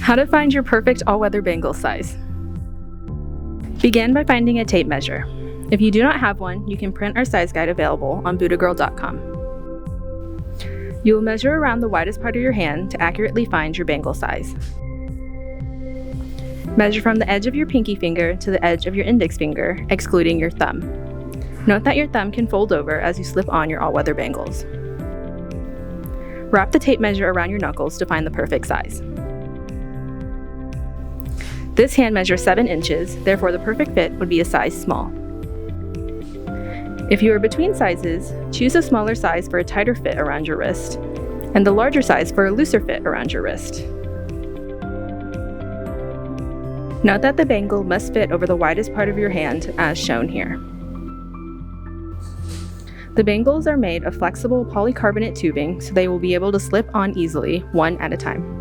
How to find your perfect all-weather bangle size. Begin by finding a tape measure. If you do not have one, you can print our size guide available on BuDhaGirl.com. You will measure around the widest part of your hand to accurately find your bangle size. Measure from the edge of your pinky finger to the edge of your index finger, excluding your thumb. Note that your thumb can fold over as you slip on your all-weather bangles. Wrap the tape measure around your knuckles to find the perfect size. This hand measures 7 inches, therefore the perfect fit would be a size small. If you are between sizes, choose a smaller size for a tighter fit around your wrist, and the larger size for a looser fit around your wrist. Note that the bangle must fit over the widest part of your hand, as shown here. The bangles are made of flexible polycarbonate tubing, so they will be able to slip on easily, one at a time.